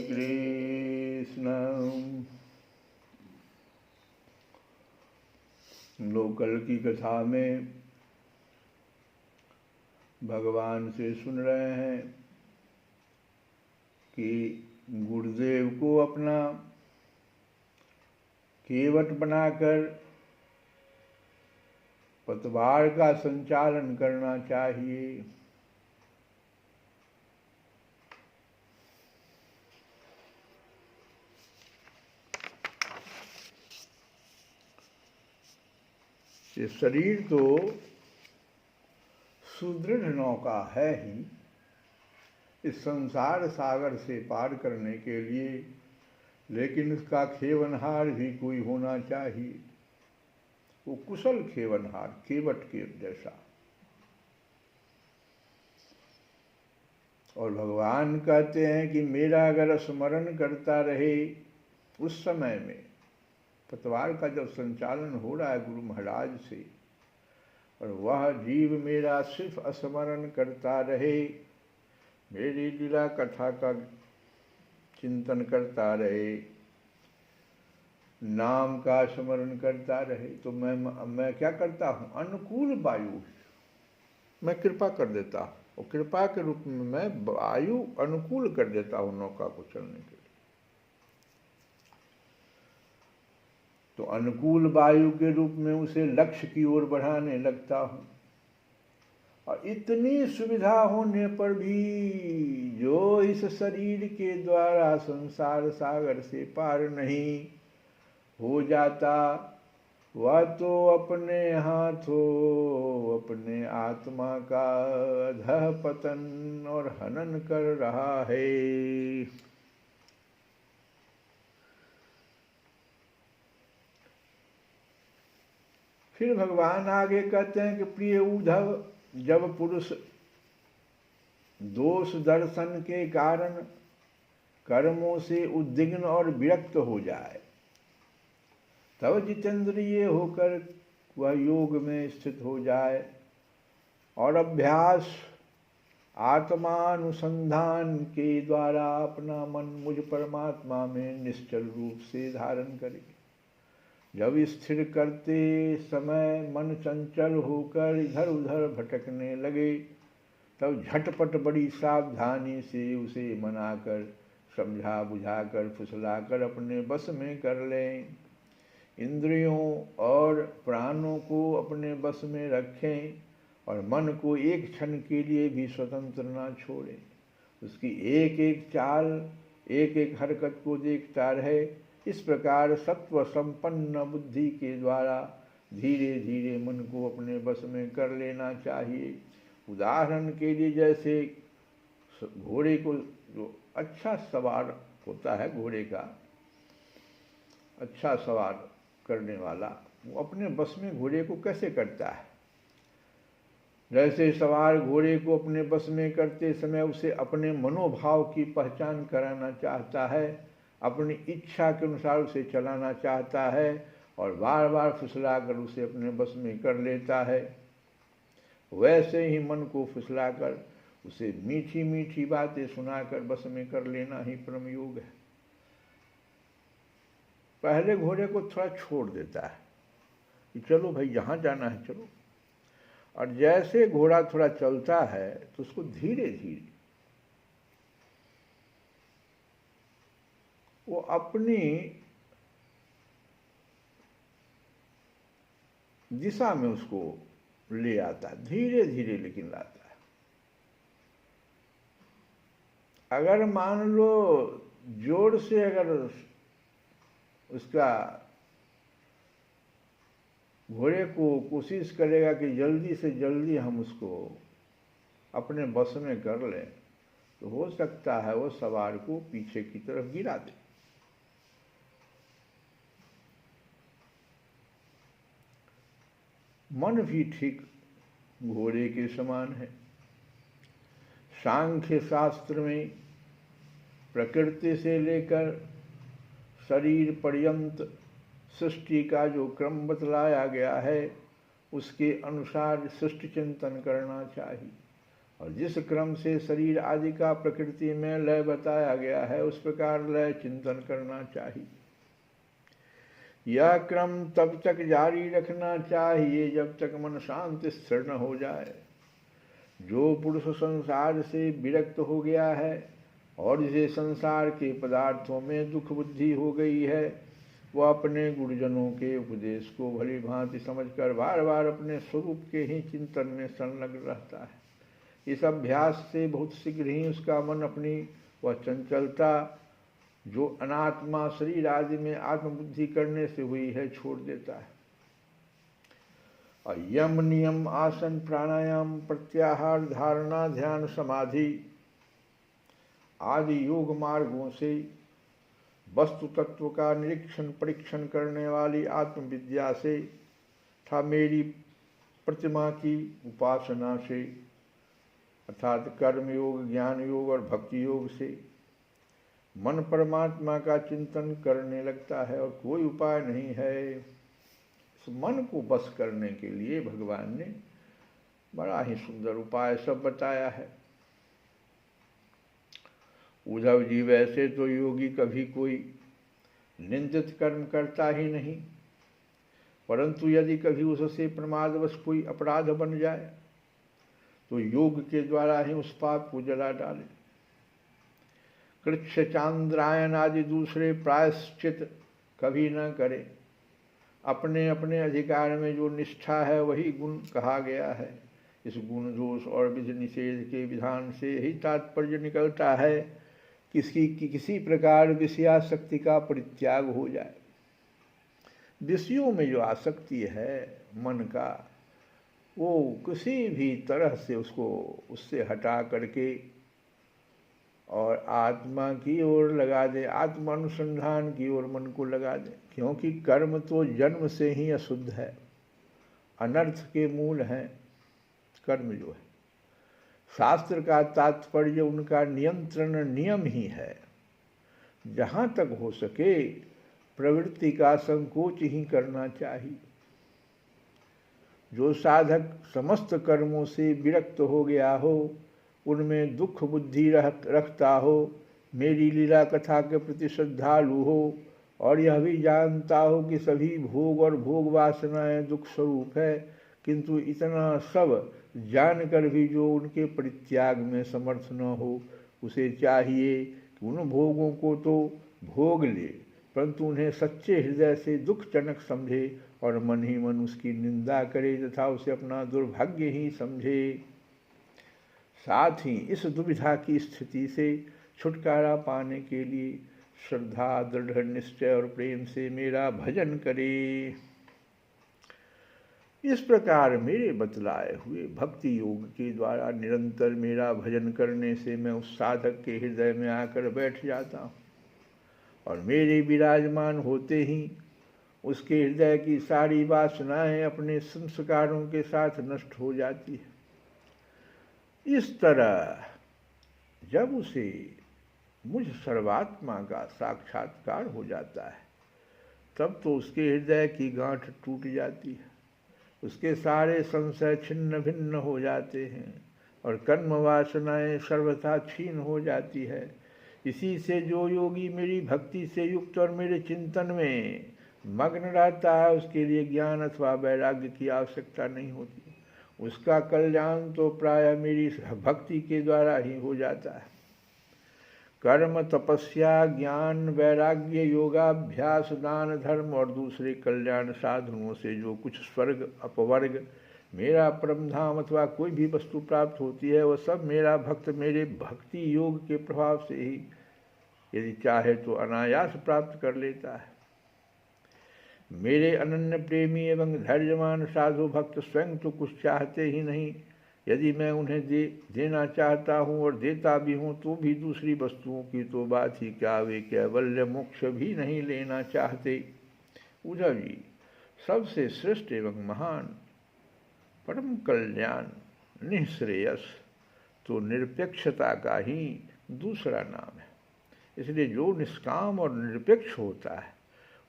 कृष्ण। लोग कल की कथा में भगवान से सुन रहे हैं कि गुरुदेव को अपना केवट बनाकर पतवार का संचालन करना चाहिए। ये शरीर तो सुदृढ़ नौका है ही इस संसार सागर से पार करने के लिए, लेकिन इसका खेवनहार भी कोई होना चाहिए, वो कुशल खेवनहार, केवट के जैसा। और भगवान कहते हैं कि मेरा अगर स्मरण करता रहे उस समय में, पतवार का जब संचालन हो रहा है गुरु महाराज से, और वह जीव मेरा सिर्फ स्मरण करता रहे, मेरी लीला कथा का चिंतन करता रहे, नाम का स्मरण करता रहे, तो मैं क्या करता हूँ, अनुकूल वायु मैं कृपा कर देता हूँ, और कृपा के रूप में मैं वायु अनुकूल कर देता हूँ नौका को चलने के लिए। तो अनुकूल वायु के रूप में उसे लक्ष्य की ओर बढ़ाने लगता हूँ। और इतनी सुविधा होने पर भी जो इस शरीर के द्वारा संसार सागर से पार नहीं हो जाता, वह तो अपने हाथों अपने आत्मा का अधः पतन और हनन कर रहा है। फिर भगवान आगे कहते हैं कि प्रिय उद्धव, जब पुरुष दोष दर्शन के कारण कर्मों से उद्विग्न और विरक्त हो जाए, तब जितेंद्रिय होकर वह योग में स्थित हो जाए और अभ्यास आत्मानुसंधान के द्वारा अपना मन मुझ परमात्मा में निश्चल रूप से धारण करे। जब स्थिर करते समय मन चंचल होकर इधर उधर भटकने लगे, तब झटपट बड़ी सावधानी से उसे मनाकर, समझा बुझाकर, फुसलाकर अपने बस में कर लें। इंद्रियों और प्राणों को अपने बस में रखें और मन को एक क्षण के लिए भी स्वतंत्र न छोड़ें। उसकी एक एक चाल, एक एक हरकत को देखता रहे। इस प्रकार सत्व संपन्न बुद्धि के द्वारा धीरे धीरे मन को अपने बस में कर लेना चाहिए। उदाहरण के लिए जैसे घोड़े को, जो अच्छा सवार होता है, घोड़े का अच्छा सवार करने वाला, वो अपने बस में घोड़े को कैसे करता है। जैसे सवार घोड़े को अपने बस में करते समय उसे अपने मनोभाव की पहचान कराना चाहता है, अपनी इच्छा के अनुसार उसे चलाना चाहता है और बार बार फुसलाकर उसे अपने बस में कर लेता है। वैसे ही मन को फुसलाकर उसे मीठी मीठी बातें सुनाकर बस में कर लेना ही परम योग है। पहले घोड़े को थोड़ा छोड़ देता है कि चलो भाई यहाँ जाना है चलो, और जैसे घोड़ा थोड़ा चलता है तो उसको धीरे धीरे वो अपनी दिशा में उसको ले आता है, धीरे धीरे लेकिन लाता है। अगर मान लो जोर से अगर उसका घोड़े को कोशिश करेगा कि जल्दी से जल्दी हम उसको अपने बस में कर लें, तो हो सकता है वो सवार को पीछे की तरफ गिरा दे। मन भी ठीक घोड़े के समान है। सांख्य शास्त्र में प्रकृति से लेकर शरीर पर्यंत सृष्टि का जो क्रम बतलाया गया है, उसके अनुसार सृष्टि चिंतन करना चाहिए। और जिस क्रम से शरीर आदि का प्रकृति में लय बताया गया है उस प्रकार लय चिंतन करना चाहिए। यह क्रम तब तक जारी रखना चाहिए जब तक मन शांत स्थिर न हो जाए। जो पुरुष संसार से विरक्त हो गया है और जिसे संसार के पदार्थों में दुख बुद्धि हो गई है, वह अपने गुरुजनों के उपदेश को भली भांति समझकर बार बार अपने स्वरूप के ही चिंतन में संलग्न रहता है। इस अभ्यास से बहुत शीघ्र ही उसका मन अपनी वह चंचलता जो अनात्मा शरीर आदि में आत्मबुद्धि करने से हुई है छोड़ देता है। और यम नियम आसन प्राणायाम प्रत्याहार धारणा ध्यान समाधि आदि योग मार्गों से वस्तु तत्व का निरीक्षण परीक्षण करने वाली आत्मविद्या से तथा मेरी प्रतिमा की उपासना से अर्थात कर्म योग ज्ञान योग और भक्ति योग से मन परमात्मा का चिंतन करने लगता है। और कोई उपाय नहीं है। इस मन को बस करने के लिए भगवान ने बड़ा ही सुंदर उपाय सब बताया है। उद्धव जी, वैसे तो योगी कभी कोई निंदित कर्म करता ही नहीं, परंतु यदि कभी उससे प्रमादवश कोई अपराध बन जाए तो योग के द्वारा ही उस पाप को जला डाले। कृच्छ चांद्रायन आदि दूसरे प्रायश्चित कभी न करे। अपने अपने अधिकार में जो निष्ठा है वही गुण कहा गया है। इस गुण दोष और विधि निषेध के विधान से ही तात्पर्य निकलता है कि किसी प्रकार विषयासक्ति का परित्याग हो जाए। विषयों में जो आसक्ति है मन का, वो किसी भी तरह से उससे हटा करके और आत्मा की ओर लगा दे, आत्मानुसंधान की ओर मन को लगा दे। क्योंकि कर्म तो जन्म से ही अशुद्ध है, अनर्थ के मूल हैं कर्म जो है। शास्त्र का तात्पर्य उनका नियंत्रण नियम ही है। जहाँ तक हो सके प्रवृत्ति का संकोच ही करना चाहिए। जो साधक समस्त कर्मों से विरक्त हो गया हो, उनमें दुख बुद्धि रखता हो, मेरी लीला कथा के प्रति श्रद्धालु हो और यह भी जानता हो कि सभी भोग और भोग वासनाएं दुख स्वरूप है, किंतु इतना सब जानकर भी जो उनके परित्याग में समर्थ न हो, उसे चाहिए कि उन भोगों को तो भोग ले, परंतु उन्हें सच्चे हृदय से दुखजनक समझे और मन ही मन उसकी निंदा करे तथा उसे अपना दुर्भाग्य ही समझे। साथ ही इस दुविधा की स्थिति से छुटकारा पाने के लिए श्रद्धा, दृढ़ निश्चय और प्रेम से मेरा भजन करे। इस प्रकार मेरे बतलाए हुए भक्ति योग के द्वारा निरंतर मेरा भजन करने से मैं उस साधक के हृदय में आकर बैठ जाता हूँ और मेरे विराजमान होते ही उसके हृदय की सारी वासनाएं अपने संस्कारों के साथ नष्ट हो जाती है। इस तरह जब उसे मुझ सर्वात्मा का साक्षात्कार हो जाता है, तब तो उसके हृदय की गांठ टूट जाती है, उसके सारे संशय छिन्न भिन्न हो जाते हैं और कर्म वासनाएं सर्वथा क्षीण हो जाती है। इसी से जो योगी मेरी भक्ति से युक्त और मेरे चिंतन में मग्न रहता है, उसके लिए ज्ञान अथवा वैराग्य की आवश्यकता नहीं होती। उसका कल्याण तो प्राय मेरी भक्ति के द्वारा ही हो जाता है। कर्म, तपस्या, ज्ञान, वैराग्य, योगाभ्यास, दान, धर्म और दूसरे कल्याण साधनों से जो कुछ स्वर्ग, अपवर्ग, मेरा परम धाम अथवा कोई भी वस्तु प्राप्त होती है, वह सब मेरा भक्त मेरे भक्ति योग के प्रभाव से ही यदि चाहे तो अनायास प्राप्त कर लेता है। मेरे अनन्य प्रेमी एवं धैर्यवान साधु भक्त स्वयं तो कुछ चाहते ही नहीं। यदि मैं उन्हें देना चाहता हूँ और देता भी हूँ तो भी दूसरी वस्तुओं की तो बात ही क्या, वे कैवल्य मोक्ष भी नहीं लेना चाहते। उद्धव जी, सबसे श्रेष्ठ एवं महान परम कल्याण निःश्रेयस तो निरपेक्षता का ही दूसरा नाम है। इसलिए जो निष्काम और निरपेक्ष होता है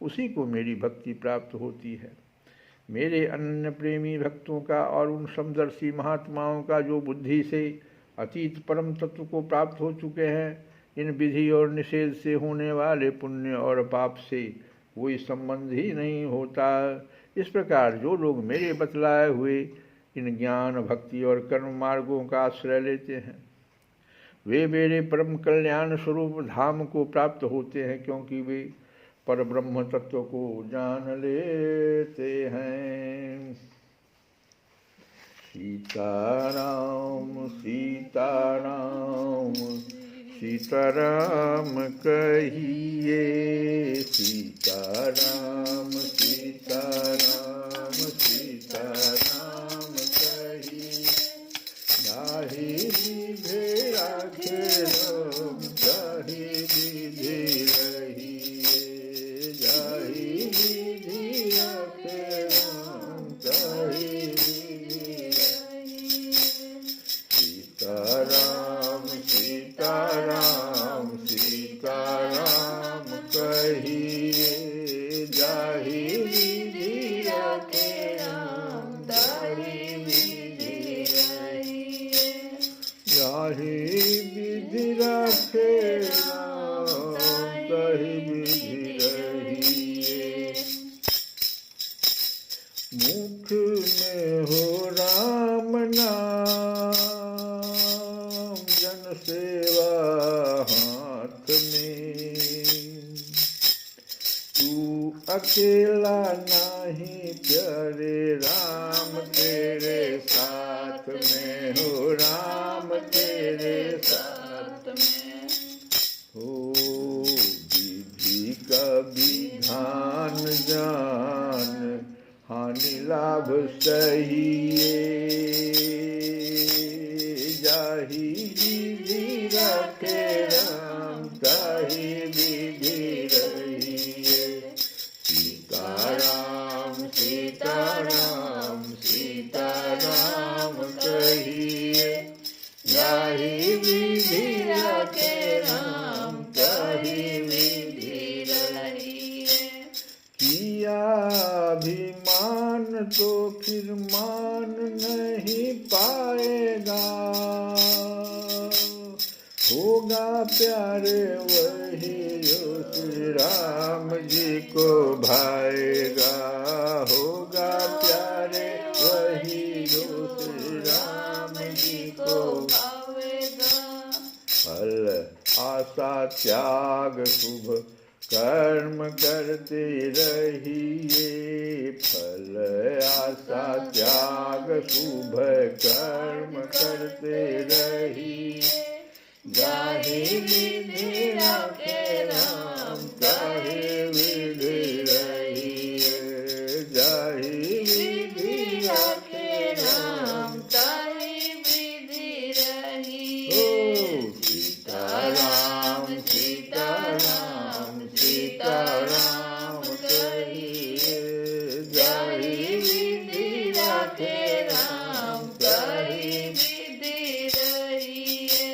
उसी को मेरी भक्ति प्राप्त होती है। मेरे अनन्य प्रेमी भक्तों का और उन समदर्शी महात्माओं का जो बुद्धि से अतीत परम तत्व को प्राप्त हो चुके हैं। इन विधि और निषेध से होने वाले पुण्य और पाप से कोई संबंध ही नहीं होता। इस प्रकार जो लोग मेरे बतलाए हुए इन ज्ञान, भक्ति और कर्म मार्गों का आश्रय लेते हैं वे मेरे परम कल्याण स्वरूप धाम को प्राप्त होते हैं, क्योंकि वे पर ब्रह्म तत्व को जान लेते हैं। सीताराम सीताराम सीताराम कहिए, सीताराम सीताराम सीताराम कहिए। जाहि विधि राखे राम, जाहि विधि रहिए। जाहि विधि राखे राम, जाहि विधि रहिए। सीताराम सीताराम सीताराम कहिए। जाहि विधि राखे राम, जाहि विधि रहिए। जाहि विधि राखे राम, ताहि विधि रहिए। मुख में हो राम नाम, जन सेवा हाथ में। तू अकेला नहीं प्यारे, राम तेरे साथ में हो, राम तेरे साथ में हो। विधि का विधान जान, हानि लाभ सहिए। जाहि विधि राखे राम, ताहि विधि रहिए। सीताराम सीताराम सीताराम कहिए। जाहि विधि राखे राम, ताहि विधि रहिए। किया अभिमान तो फिर मान नहीं पाएगा, होगा प्यारे वही जो श्री राम जी को भाएगा। होगा प्यारे वही जो श्री राम जी को भावेगा। फल आशा त्याग शुभ कर्म करते रहिए। फल आशा त्याग शुभ कर्म करते रहिए। जाहि विधि राखे राम, ताहि विधि रहिए। जाहि विधि राखे राम, ताहि विधि रहिए। सीताराम सीताराम सीताराम कहिए। जाहि विधि राखे राम, ताहि विधि रहिए।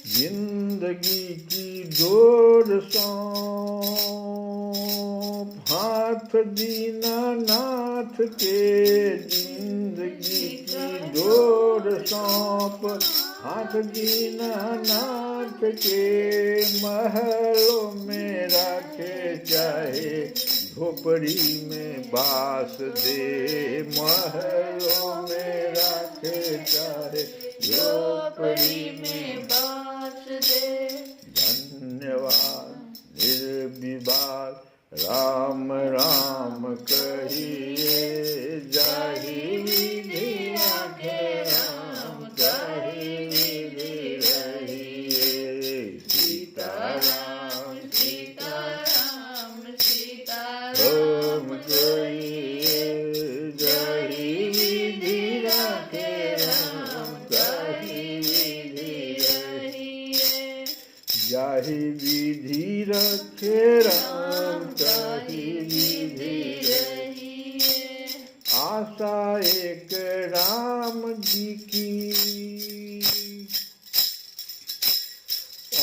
जिंदगी की डोर सौंप हाथ दीनानाथ के। जिंदगी की डोर सौंप हाथ दीनानाथ के। महलों में राखे चाहे झोपड़ी में बास दे। महलों में राखे चाहे झोपड़ी में बास दे। धन्यवाद निर्विवाद राम राम कहिए। जाहि विधि राखे राम, ताहि विधि रहिए। सीताराम सीताराम सीताराम कहिए। जाहि विधि राखे राम, ताहि विधि रहिए। जाहि विधि राखे राम, ताहि विधि रहिए। आशा एक राम जी की,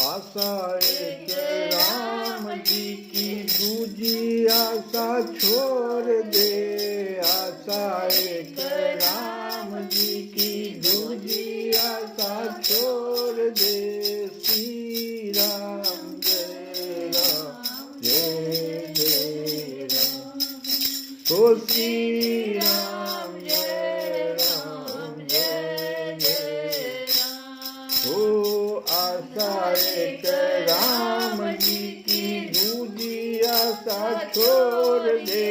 आशा एक राम जी की। दूजी आशा छोड़ दे। आशा एक राम जी की, दूजी आशा छोड़ हो श्री राम जय राम जय जय राम। हो आशा एक राम जी की दूजी आशा छोड़ दे,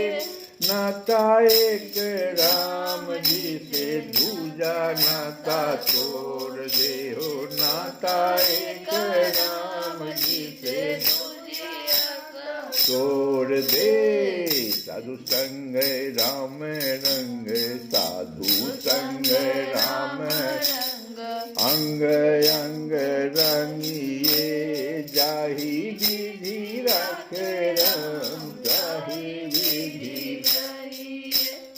नाता एक राम जी से दूजा नाता छोड़ दे। हो नाता एक राम जी से छोड़ दे। साधु संग राम रंग, साधु संग राम अंग अंग रंगिए, जाहि विधि रख राम जाहि विधि।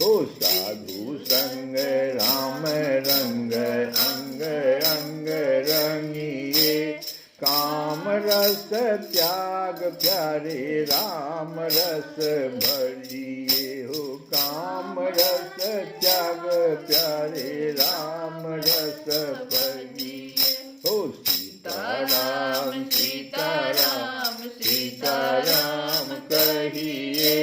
हो साधु संग राम रंग अंग अंग रंगिए, काम रस त्याग प्यारे राम रस भरिए। हो काम रस त्याग प्यारे राम रस भरिए। हो सीताराम सीताराम सीताराम कहिए,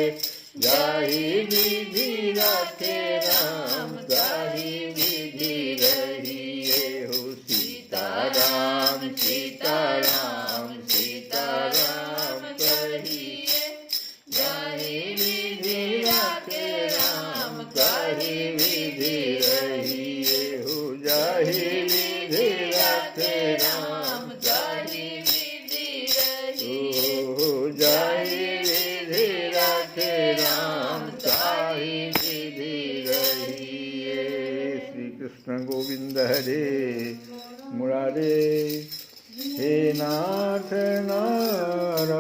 जाहि विधि राखे राम ताहि विधि रहिए। हो सीताराम सीताराम सीताराम कहिए, जाहि विधि राखे राम ताहि विधि रहिए। हो जाहि विधि राखे राम ताहि विधि रहिए। हो जाहि विधि राखे राम ताहि विधि रहिए। श्री कृष्ण गोविंद हरे मुरारे, हे नाथ नारायण।